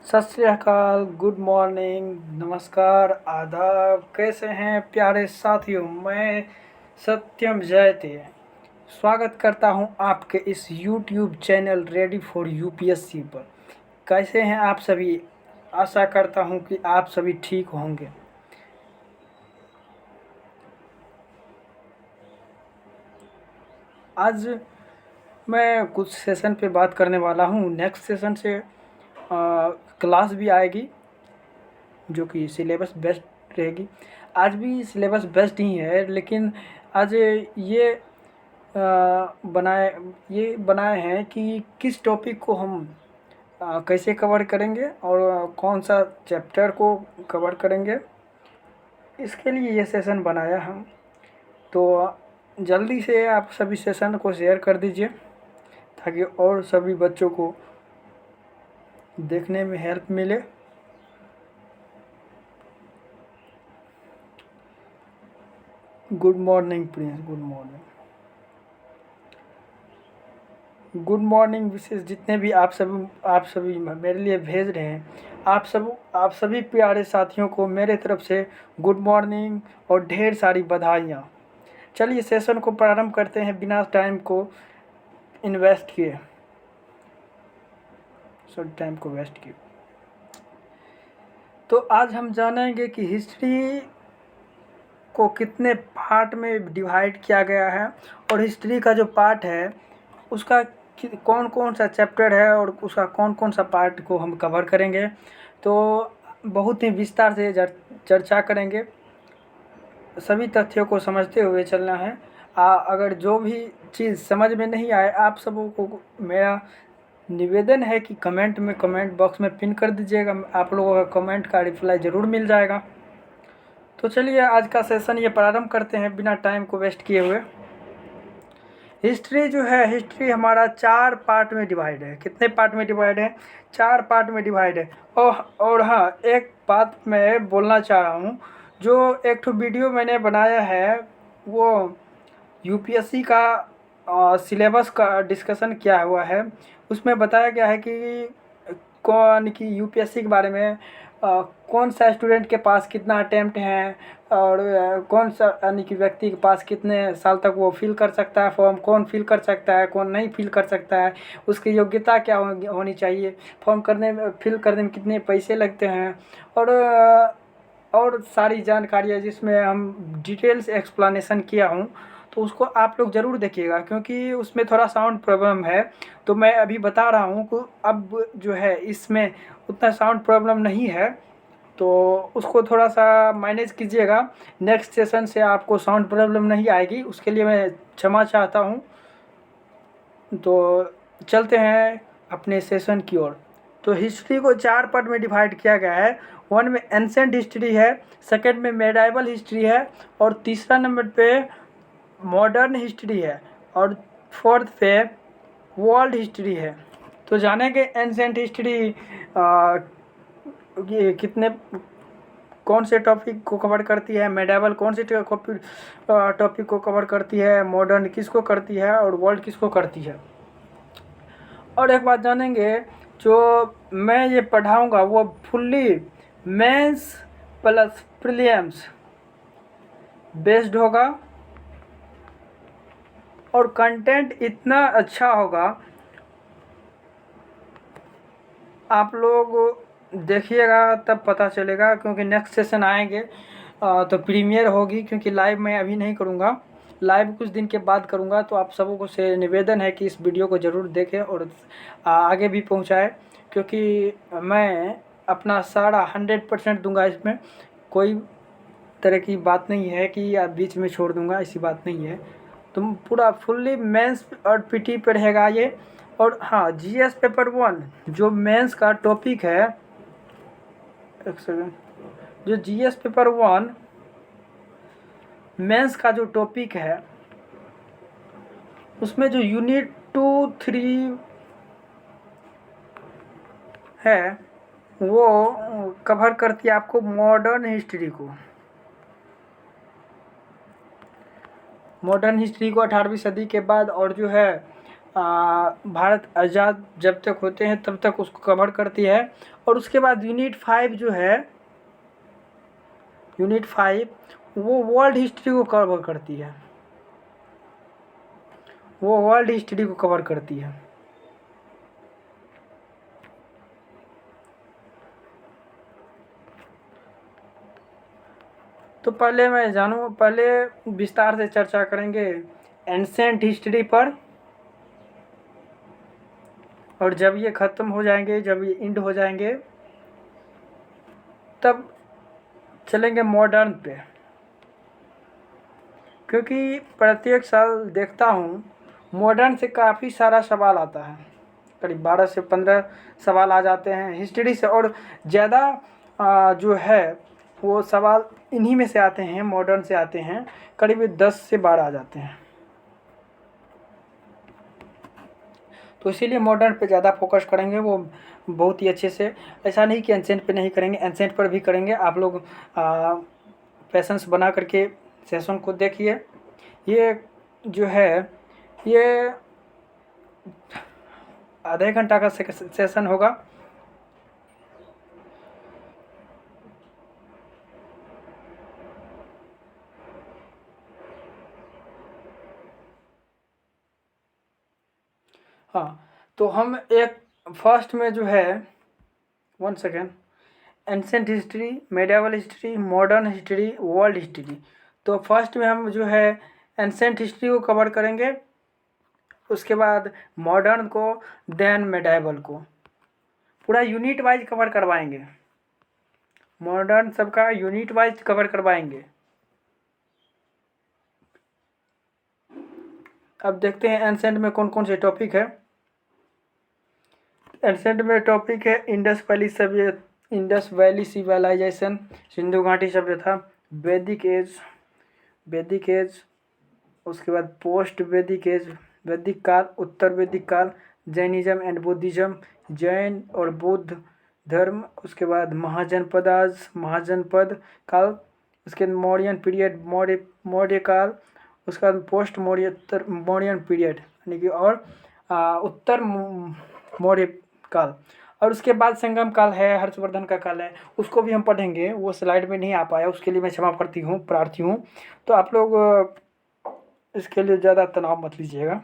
सत श्री अकाल, good morning, नमस्कार, आदाब। कैसे हैं प्यारे साथियों? मैं सत्यम जयते स्वागत करता हूं आपके इस YouTube channel ready for UPSC पर। कैसे हैं आप सभी? आशा करता हूं कि आप सभी ठीक होंगे। आज मैं कुछ सेशन पे बात करने वाला हूं। नेक्स्ट सेशन से क्लास भी आएगी जो कि सिलेबस बेस्ट रहेगी। आज भी सिलेबस बेस्ट ही है, लेकिन आज बनाए ये बनाए हैं कि किस टॉपिक को हम कैसे कवर करेंगे और कौन सा चैप्टर को कवर करेंगे, इसके लिए ये सेशन बनाया हम। तो जल्दी से आप सभी सेशन को शेयर कर दीजिए ताकि और सभी बच्चों को देखने में हेल्प मिले। Good morning Prince, good morning. Good morning Vishesh जितने भी आप सभी मेरे लिए भेज रहे हैं, आप सभी प्यारे साथियों को मेरे तरफ से गुड मॉर्निंग और ढेर सारी बधाइयाँ। चलिए सेशन को प्रारंभ करते हैं बिना टाइम को इन्वेस्ट किए, टाइम को वेस्ट किए। तो आज हम जानेंगे कि हिस्ट्री को कितने पार्ट में डिवाइड किया गया है और हिस्ट्री का जो पार्ट है उसका कौन कौन सा चैप्टर है और उसका कौन कौन सा पार्ट को हम कवर करेंगे। तो बहुत ही विस्तार से चर्चा करेंगे, सभी तथ्यों को समझते हुए चलना है। अगर जो भी चीज़ समझ में नहीं आए, आप सबों को मेरा निवेदन है कि कमेंट बॉक्स में पिन कर दीजिएगा। आप लोगों का कमेंट का रिप्लाई ज़रूर मिल जाएगा। तो चलिए आज का सेशन ये प्रारंभ करते हैं बिना टाइम को वेस्ट किए हुए। हिस्ट्री जो है, हिस्ट्री हमारा 4 पार्ट में डिवाइड है। कितने पार्ट में डिवाइड है? 4 पार्ट में डिवाइड है। और हाँ, एक बात मैं बोलना चाह रहा हूँ। जो एक तो वीडियो मैंने बनाया है वो यूपीएससी का सिलेबस का डिस्कशन किया हुआ है। उसमें बताया गया है कि कौन कि यूपीएससी के बारे में कौन सा स्टूडेंट के पास कितना अटेम्प्ट है और कौन सा यानी कि व्यक्ति के पास कितने साल तक वो फिल कर सकता है फॉर्म, कौन फिल कर सकता है, कौन नहीं फिल कर सकता है, उसकी योग्यता क्या होनी चाहिए, फॉर्म फिल करने में कितने पैसे लगते हैं और सारी जानकारियाँ जिसमें हम डिटेल्स एक्सप्लेनेशन किया हूँ। तो उसको आप लोग ज़रूर देखिएगा क्योंकि उसमें थोड़ा साउंड प्रॉब्लम है। तो मैं अभी बता रहा हूँ कि अब जो है इसमें उतना साउंड प्रॉब्लम नहीं है, तो उसको थोड़ा सा मैनेज कीजिएगा। नेक्स्ट सेशन से आपको साउंड प्रॉब्लम नहीं आएगी, उसके लिए मैं क्षमा चाहता हूँ। तो चलते हैं अपने सेशन की ओर। तो हिस्ट्री को 4 पार्ट में डिवाइड किया गया है। 1 में एंसेंट हिस्ट्री है, सेकेंड में मेडाइवल हिस्ट्री है और तीसरा नंबर पे मॉडर्न हिस्ट्री है और फोर्थ पे वर्ल्ड हिस्ट्री है। तो जानेंगे एंसेंट हिस्ट्री ये कितने कौन से टॉपिक को कवर करती है, मेडाइवल कौन से टॉपिक को कवर करती है, मॉडर्न किसको करती है और वर्ल्ड किसको करती है। और एक बात जानेंगे, जो मैं ये पढ़ाऊँगा वो fully mains plus prelims based होगा और कंटेंट इतना अच्छा होगा, आप लोग देखिएगा तब पता चलेगा। क्योंकि नेक्स्ट सेशन आएंगे तो प्रीमियर होगी, क्योंकि लाइव मैं अभी नहीं करूँगा, लाइव कुछ दिन के बाद करूँगा। तो आप सबों को से निवेदन है कि इस वीडियो को ज़रूर देखें और आगे भी पहुँचाएं, क्योंकि मैं अपना सारा 100% दूंगा। इसमें कोई तरह की बात नहीं है कि आप बीच में छोड़ दूंगा, ऐसी बात नहीं है। तुम पूरा फुल्ली मेंस और पीटी पे रहेगा ये। और हाँ, जीएस पेपर 1 जो मेंस का टॉपिक है, एक सेकेंड, जो जीएस पेपर 1 मेंस का जो टॉपिक है उसमें जो यूनिट 2, 3 है वो कवर करती है आपको मॉडर्न हिस्ट्री को। मॉडर्न हिस्ट्री को 18वीं सदी के बाद और जो है भारत आज़ाद जब तक होते हैं तब तक उसको कवर करती है। और उसके बाद यूनिट 5 जो है, यूनिट 5 वो वर्ल्ड हिस्ट्री को कवर करती है, वो वर्ल्ड हिस्ट्री को कवर करती है। तो पहले विस्तार से चर्चा करेंगे एंसेंट हिस्ट्री पर, और जब ये ख़त्म हो जाएंगे, जब ये इंड हो जाएंगे, तब चलेंगे मॉडर्न पे। क्योंकि प्रत्येक साल देखता हूँ मॉडर्न से काफ़ी सारा सवाल आता है, करीब 12 से 15 सवाल आ जाते हैं हिस्ट्री से, और ज़्यादा जो है वो सवाल इन्हीं में से आते हैं, मॉडर्न से आते हैं, करीब 10 से 12 आ जाते हैं। तो इसीलिए मॉडर्न पे ज़्यादा फोकस करेंगे, वो बहुत ही अच्छे से। ऐसा नहीं कि एंसेंट पे नहीं करेंगे, एंसेंट पर भी करेंगे। आप लोग पेशेंस बना करके सेशन को देखिए। ये जो है ये आधे घंटा का सेशन होगा। हाँ, तो हम एक फर्स्ट में जो है, 1 second, ancient history, medieval history, modern history, world history. तो फर्स्ट में हम जो है एंसेंट हिस्ट्री को कवर करेंगे, उसके बाद मॉडर्न को, देन मेडिएवल को। पूरा यूनिट वाइज कवर करवाएंगे, मॉडर्न सबका यूनिट वाइज कवर करवाएंगे। अब देखते हैं एंसेंट में कौन कौन से टॉपिक है। एंसेंट में टॉपिक है इंडस वैली सभ्यता, इंडस वैली सिविलाइजेशन, सिंधु घाटी सभ्यता, वैदिक एज, उसके बाद पोस्ट वैदिक एज, वैदिक काल, उत्तर वैदिक काल, जैनिज्म एंड बुद्धिज्म, जैन और बौद्ध धर्म, उसके बाद महाजनपद काल, उसके बाद मौर्यन पीरियड, मौर्य काल, उसके बाद पोस्ट मौर्यन पीरियड यानी कि और उत्तर मौर्य काल, और उसके बाद संगम काल है, हर्षवर्धन का काल है, उसको भी हम पढ़ेंगे। वो स्लाइड में नहीं आ पाया, उसके लिए मैं क्षमा प्रार्थी हूँ। तो आप लोग इसके लिए ज़्यादा तनाव मत लीजिएगा।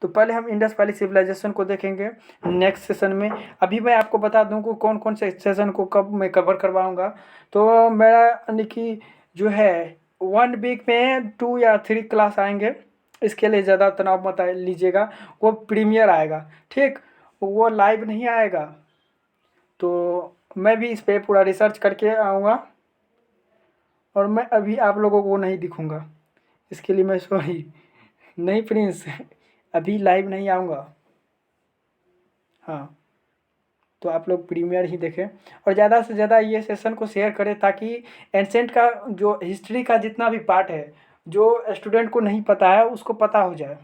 तो पहले हम इंडस वैली सिविलाइजेशन को देखेंगे नेक्स्ट सेशन में। अभी मैं आपको बता दूं कि कौन कौन से सेशन को कब मैं कवर करवाऊंगा। तो मेरा यानी कि जो है 1 वीक में 2 या 3 क्लास आएंगे, इसके लिए ज़्यादा तनाव मत लीजिएगा। वो प्रीमियर आएगा, ठीक, वो लाइव नहीं आएगा। तो मैं भी इस पर पूरा रिसर्च करके आऊँगा, और मैं अभी आप लोगों को नहीं दिखूँगा, इसके लिए मैं सॉरी। नहीं प्रिंस, अभी लाइव नहीं आऊँगा। हाँ, तो आप लोग प्रीमियर ही देखें, और ज़्यादा से ज़्यादा ये सेशन को शेयर करें, ताकि एंसेंट का जो हिस्ट्री का जितना भी पार्ट है, जो स्टूडेंट को नहीं पता है उसको पता हो जाए।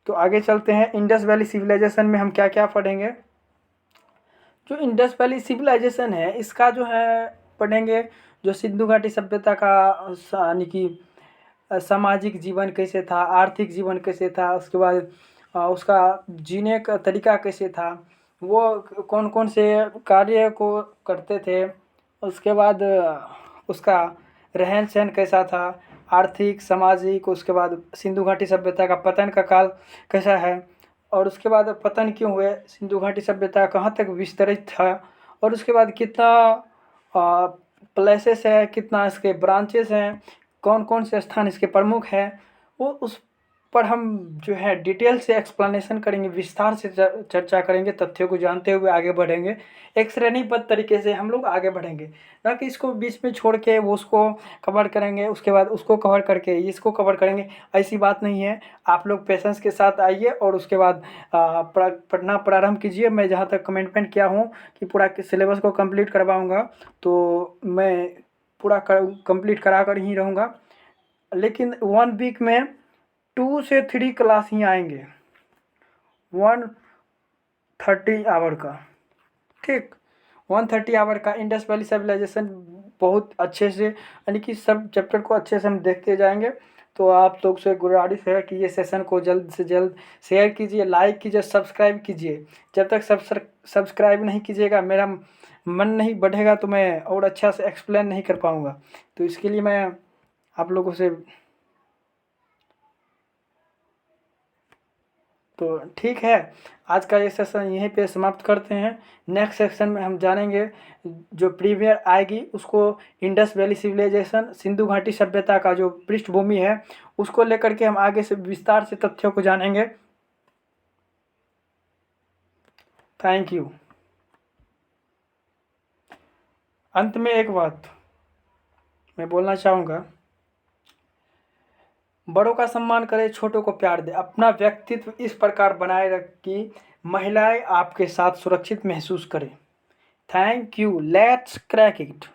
तो आगे चलते हैं। इंडस वैली सिविलाइजेशन में हम क्या क्या पढ़ेंगे। जो इंडस वैली सिविलाइजेशन है, इसका जो है पढ़ेंगे जो सिंधु घाटी सभ्यता का यानी कि सामाजिक जीवन कैसे था, आर्थिक जीवन कैसे था, उसके बाद उसका जीने का तरीका कैसे था, वो कौन कौन से कार्य को करते थे, उसके बाद उसका रहन सहन कैसा था, आर्थिक सामाजिक, उसके बाद सिंधु घाटी सभ्यता का पतन का काल कैसा है, और उसके बाद पतन क्यों हुए, सिंधु घाटी सभ्यता कहाँ तक विस्तरित था, और उसके बाद कितना प्लेसेस है, कितना इसके ब्रांचेस हैं, कौन कौन से स्थान इसके प्रमुख हैं, वो उस पर हम जो है डिटेल से एक्सप्लेनेशन करेंगे, विस्तार से चर्चा करेंगे, तथ्यों को जानते हुए आगे बढ़ेंगे। एक श्रेणीबद्ध तरीके से हम लोग आगे बढ़ेंगे, ना कि इसको बीच में छोड़ के वो उसको कवर करेंगे, उसके बाद उसको कवर करके इसको कवर करेंगे, ऐसी बात नहीं है। आप लोग पेशेंस के साथ आइए और उसके बाद पढ़ना प्रारंभ कीजिए। मैं जहाँ तक कमिटमेंट किया हूँ कि पूरा सिलेबस को कंप्लीट करवाऊँगा, तो मैं पूरा कंप्लीट करा कर ही रहूँगा। लेकिन 1 वीक में 2 से 3 क्लास ही आएंगे, 130 आवर का, ठीक, 130 आवर का इंडस वैली सिविलाइजेशन बहुत अच्छे से, यानी कि सब चैप्टर को अच्छे से हम देखते जाएंगे। तो आप लोग से गुजारिश है कि ये सेशन को जल्द से जल्द शेयर कीजिए, लाइक कीजिए, सब्सक्राइब कीजिए। जब तक सब्सक्राइब नहीं कीजिएगा मेरा मन नहीं बढ़ेगा, तो मैं और अच्छा से एक्सप्लेन नहीं कर पाऊँगा। तो इसके लिए मैं आप लोगों से तो ठीक है, आज का ये सेशन यहीं पे समाप्त करते हैं। नेक्स्ट सेक्शन में हम जानेंगे जो प्रीवियर आएगी उसको, इंडस वैली सिविलाइजेशन, सिंधु घाटी सभ्यता का जो पृष्ठभूमि है उसको लेकर के हम आगे से विस्तार से तथ्यों को जानेंगे। Thank you. अंत में एक बात मैं बोलना चाहूँगा, बड़ों का सम्मान करें, छोटों को प्यार दें, अपना व्यक्तित्व इस प्रकार बनाए रख कि महिलाएं आपके साथ सुरक्षित महसूस करें। Thank you, let's crack it.